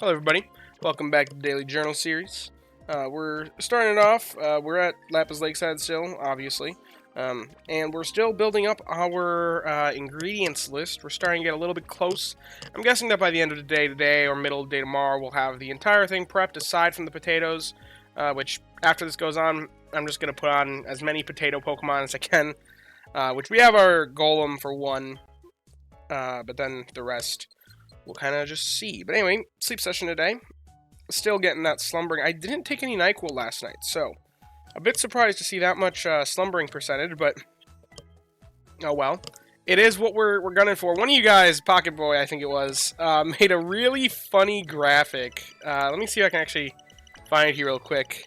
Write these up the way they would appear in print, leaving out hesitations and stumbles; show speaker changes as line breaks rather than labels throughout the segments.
Hello, everybody. Welcome back to the Daily Journal series. We're starting it off. We're at Lapis Lakeside still, obviously. And we're still building up our ingredients list. We're starting to get a little bit close. I'm guessing that by the end of the day today or middle of the day tomorrow, we'll have the entire thing prepped aside from the potatoes, which after this goes on, I'm just going to put on as many potato Pokemon as I can, which we have our Golem for one, but then the rest we'll kind of just see. But anyway, sleep session today. Still getting that slumbering. I didn't take any NyQuil last night, so a bit surprised to see that much slumbering percentage, but oh well. It is what we're gunning for. One of you guys, Pocket Boy, I think it was, made a really funny graphic. Let me see if I can actually find it here real quick.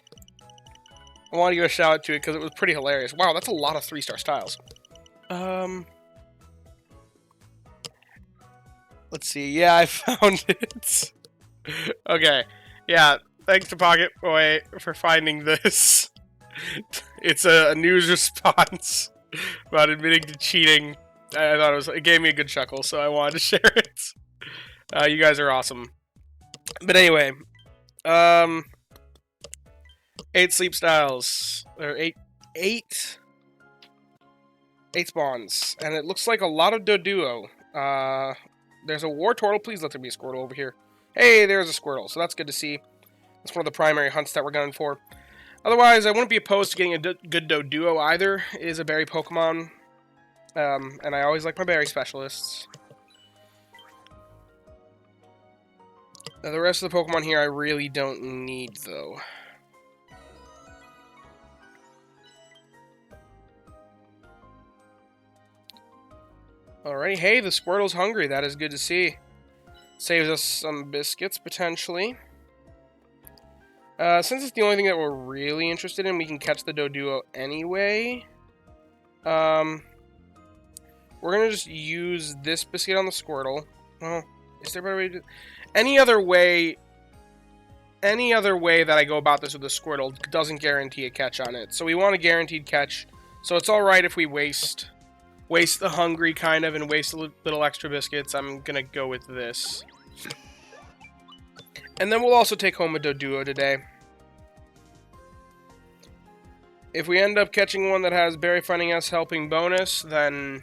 I want to give a shout out to it because it was pretty hilarious. Wow, that's a lot of 3-star styles. Let's see. Yeah, I found it. Okay. Yeah, thanks to Pocket Boy for finding this. It's a news response about admitting to cheating. I thought it gave me a good chuckle, so I wanted to share it. You guys are awesome. But anyway, 8 sleep styles, or eight spawns, and it looks like a lot of Doduo. There's a Wartortle. Please let there be a Squirtle over here. Hey, there's a Squirtle, so that's good to see. That's one of the primary hunts that we're gunning for. Otherwise, I wouldn't be opposed to getting a good Doduo either. It is a berry Pokemon, and I always like my berry specialists. Now, the rest of the Pokemon here I really don't need, though. Alrighty, hey, the Squirtle's hungry. That is good to see. Saves us some biscuits, potentially. Since it's the only thing that we're really interested in, we can catch the Doduo anyway. We're gonna just use this biscuit on the Squirtle. Well, is there a better way to do... Any other way that I go about this with the Squirtle doesn't guarantee a catch on it. So we want a guaranteed catch. So it's alright if we waste the hungry, kind of, and waste a little extra biscuits. I'm gonna go with this. And then we'll also take home a Doduo today. If we end up catching one that has Berry Finding S helping bonus, then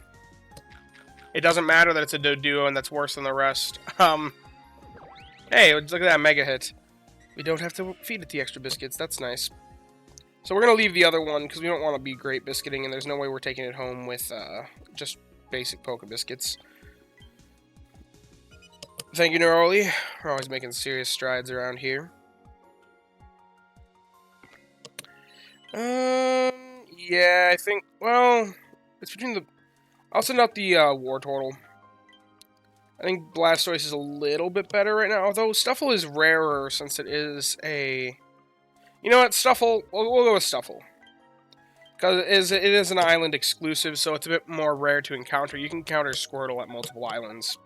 it doesn't matter that it's a Doduo and that's worse than the rest. Hey, look at that mega hit. We don't have to feed it the extra biscuits. That's nice. So we're going to leave the other one because we don't want to be great biscuiting, and there's no way we're taking it home with just basic Poke Biscuits. Thank you, Neroli. We're always making serious strides around here. Yeah, I think, well, it's between the... I'll send out the Wartortle. I think Blastoise is a little bit better right now, although Stuffle is rarer since it is a... You know what, Stuffle, we'll go with Stuffle. Because it is an island exclusive, so it's a bit more rare to encounter. You can encounter Squirtle at multiple islands.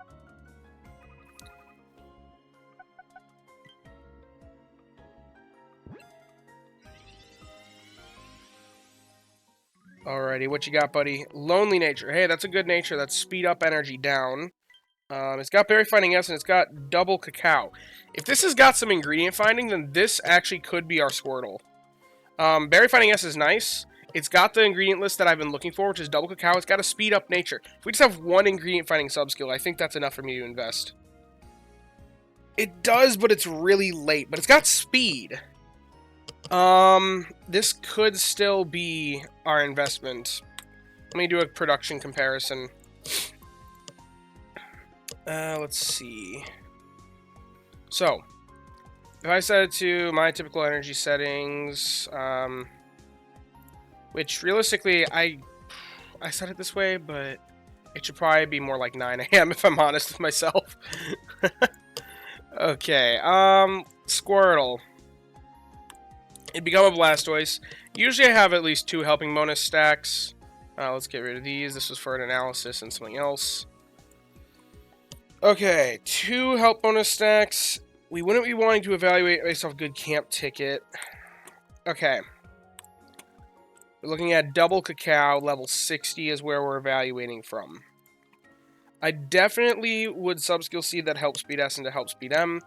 Alrighty, what you got, buddy? Lonely Nature. Hey, that's a good nature. That's speed up, energy down. It's got Berry Finding S, and it's got Double Cacao. If this has got some ingredient finding, then this actually could be our Squirtle. Berry Finding S is nice. It's got the ingredient list that I've been looking for, which is Double Cacao. It's got a speed up nature. If we just have one ingredient finding sub-skill, I think that's enough for me to invest. It does, but it's really late. But it's got speed. This could still be our investment. Let me do a production comparison. Let's see. So, if I set it to my typical energy settings, which realistically, I set it this way, but it should probably be more like 9 AM if I'm honest with myself. Okay, Squirtle. It'd become a Blastoise. Usually I have at least 2 helping bonus stacks. Let's get rid of these. This was for an analysis and something else. Okay, 2 help bonus stacks. We wouldn't be wanting to evaluate based off good camp ticket. Okay. We're looking at Double Cacao, level 60 is where we're evaluating from. I definitely would sub-skill seed that help speed S into help speed M.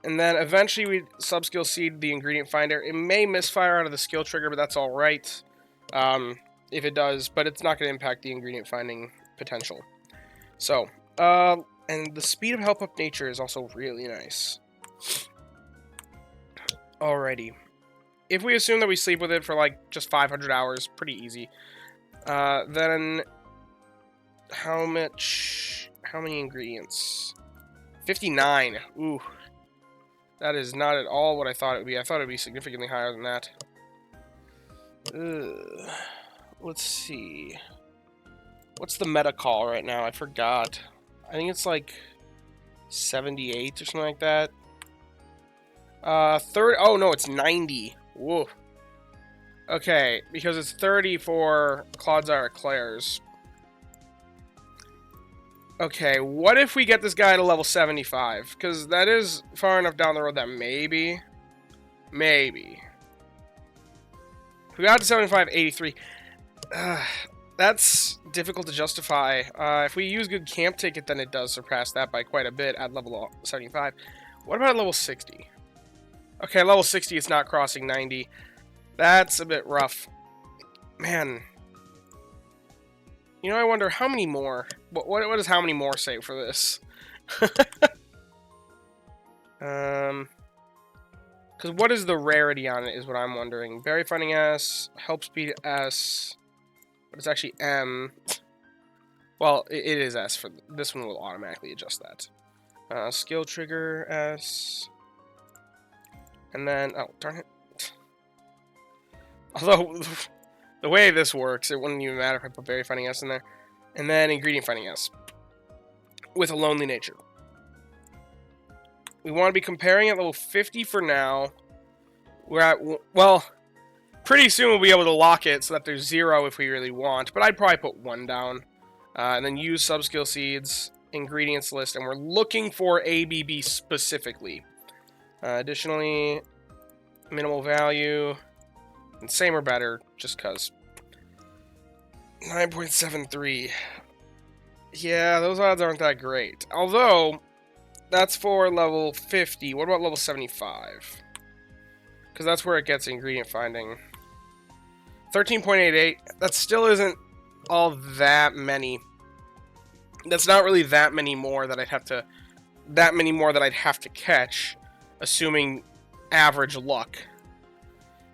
And then eventually we sub-skill seed the ingredient finder. It may misfire out of the skill trigger, but that's alright. If it does, but it's not going to impact the ingredient finding potential. So, and the speed of help up nature is also really nice. Alrighty. If we assume that we sleep with it for like just 500 hours, pretty easy. Then how many ingredients? 59. Ooh. That is not at all what I thought it would be. I thought it would be significantly higher than that. Let's see. What's the meta call right now? I forgot. I think it's like 78 or something like that. Oh no, it's 90. Whoa. Okay, because it's 30 for Clodsire Eclairs. Okay, what if we get this guy to level 75? Because that is far enough down the road that maybe. If we got to 75, 83. That's difficult to justify. If we use good camp ticket, then it does surpass that by quite a bit at level 75. What about level 60? Okay, level 60 it's not crossing 90. That's a bit rough. Man. You know, I wonder how many more. What does how many more say for this? Because what is the rarity on it is what I'm wondering. Berry Finding S, Help Speed S, but it's actually M. Well, it is S. For this one will automatically adjust that. Skill Trigger S. And then, oh, darn it. Although, the way this works, it wouldn't even matter if I put Berry Finding S in there. And then Ingredient Finding S. With a Lonely Nature. We want to be comparing at level 50 for now. We're at, well, pretty soon we'll be able to lock it so that there's 0 if we really want. But I'd probably put 1 down. And then use Subskill Seeds, Ingredients List, and we're looking for ABB specifically. Additionally, minimal value, and same or better, just because. 9.73. Yeah, those odds aren't that great. Although, that's for level 50. What about level 75? Because that's where it gets ingredient finding. 13.88. That still isn't all that many. That's not really that many more that I'd have to. That many more that I'd have to catch, assuming average luck.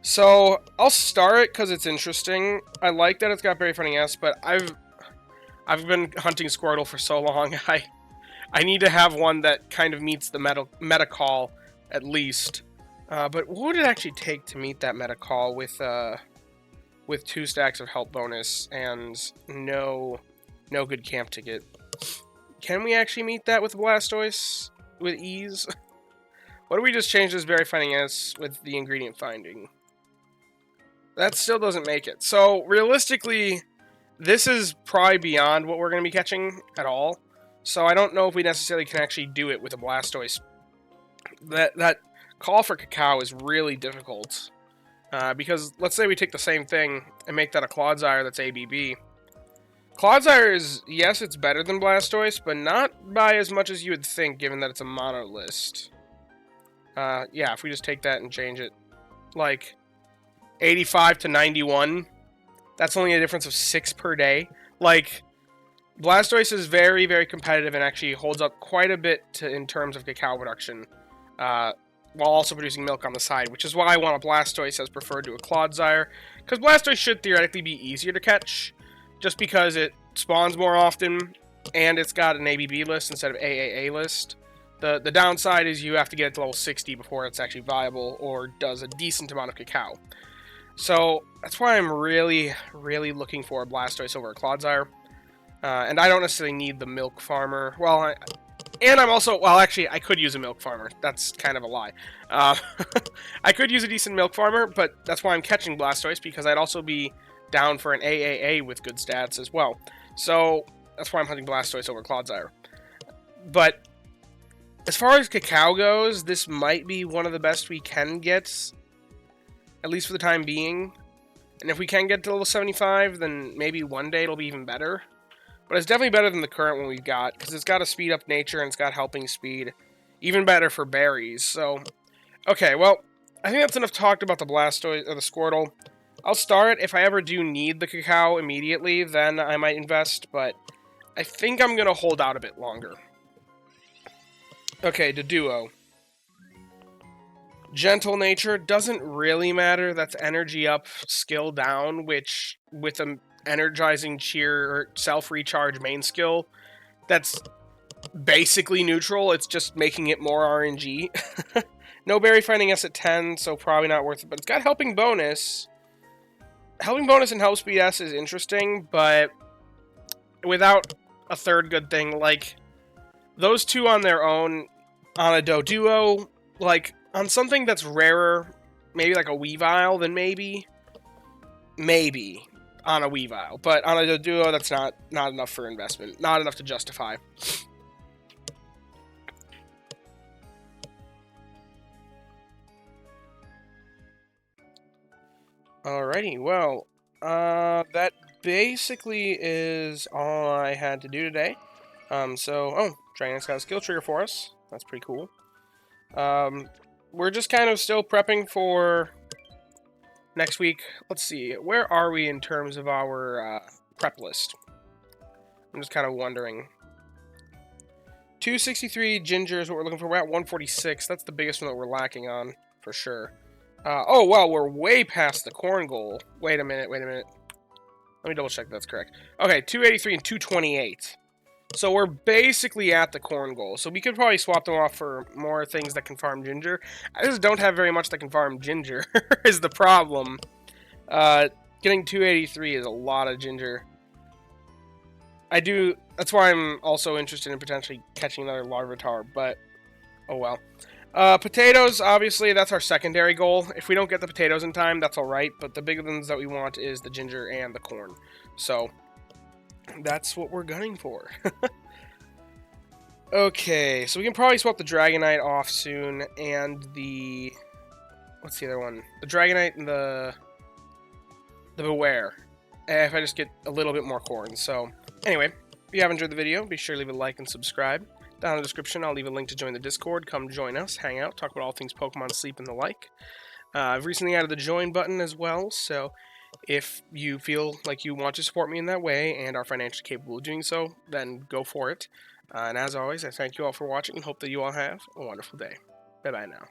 So I'll star it because it's interesting. I like that it's got Berry Finding S, but I've been hunting Squirtle for so long. I need to have one that kind of meets the meta call at least. But what would it actually take to meet that meta call with 2 stacks of help bonus and no good camp ticket? Can we actually meet that with Blastoise with ease? What if we just change this Berry Finding S with the ingredient finding? That still doesn't make it. So realistically, this is probably beyond what we're going to be catching at all. So I don't know if we necessarily can actually do it with a Blastoise. That call for Cacao is really difficult. Because let's say we take the same thing and make that a Clodsire that's ABB. Clodsire is, yes, it's better than Blastoise, but not by as much as you would think, given that it's a mono list. Yeah, if we just take that and change it, like, 85 to 91, that's only a difference of 6 per day. Like, Blastoise is very, very competitive and actually holds up quite a bit in terms of cacao production, while also producing milk on the side, which is why I want a Blastoise as preferred to a Clodsire, because Blastoise should theoretically be easier to catch, just because it spawns more often, and it's got an ABB list instead of AAA list. The downside is you have to get it to level 60 before it's actually viable, or does a decent amount of cacao. So, that's why I'm really, really looking for a Blastoise over a Clodsire. And I don't necessarily need the Milk Farmer. Well, I'm also... Well, actually, I could use a Milk Farmer. That's kind of a lie. I could use a decent Milk Farmer, but that's why I'm catching Blastoise, because I'd also be down for an AAA with good stats as well. So, that's why I'm hunting Blastoise over Clodsire. But, as far as cacao goes, this might be one of the best we can get, at least for the time being. And if we can get to level 75, then maybe one day it'll be even better. But it's definitely better than the current one we've got, because it's got a speed up nature and it's got helping speed. Even better for berries. So, okay, well, I think that's enough talked about the Blastoise or the Squirtle. I'll start. If I ever do need the cacao immediately, then I might invest, but I think I'm going to hold out a bit longer. Okay, Doduo. Gentle nature doesn't really matter. That's energy up, skill down, which with an energizing cheer or self-recharge main skill, that's basically neutral. It's just making it more RNG. No berry finding S at 10, so probably not worth it. But it's got helping bonus. Helping bonus and help speed S is interesting, but without a third good thing, like those two on their own, on a Doduo, like on something that's rarer, maybe like a Weavile, then maybe on a Weavile, but on a Doduo, that's not enough for investment, not enough to justify. Alrighty, well, that basically is all I had to do today. Dragonite's got a skill trigger for us. That's pretty cool. We're just kind of still prepping for next week. Let's see, where are we in terms of our prep list? I'm just kind of wondering. 263 ginger is what we're looking for. We're at 146. That's the biggest one that we're lacking on, for sure. Oh, well, we're way past the corn goal. Wait a minute. Let me double check that's correct. Okay, 283 and 228. So we're basically at the corn goal. So we could probably swap them off for more things that can farm ginger. I just don't have very much that can farm ginger, is the problem. Getting 283 is a lot of ginger. That's why I'm also interested in potentially catching another Larvitar, but oh well. Potatoes, obviously, that's our secondary goal. If we don't get the potatoes in time, that's alright, but the big ones that we want is the ginger and the corn. So, that's what we're gunning for. Okay, so we can probably swap the Dragonite off soon, and the... What's the other one? The Dragonite and the Beware. If I just get a little bit more corn. So, anyway, if you have enjoyed the video, be sure to leave a like and subscribe. Down in the description, I'll leave a link to join the Discord. Come join us, hang out, talk about all things Pokemon, sleep, and the like. I've recently added the join button as well, so if you feel like you want to support me in that way and are financially capable of doing so, then go for it. And as always, I thank you all for watching and hope that you all have a wonderful day. Bye-bye now.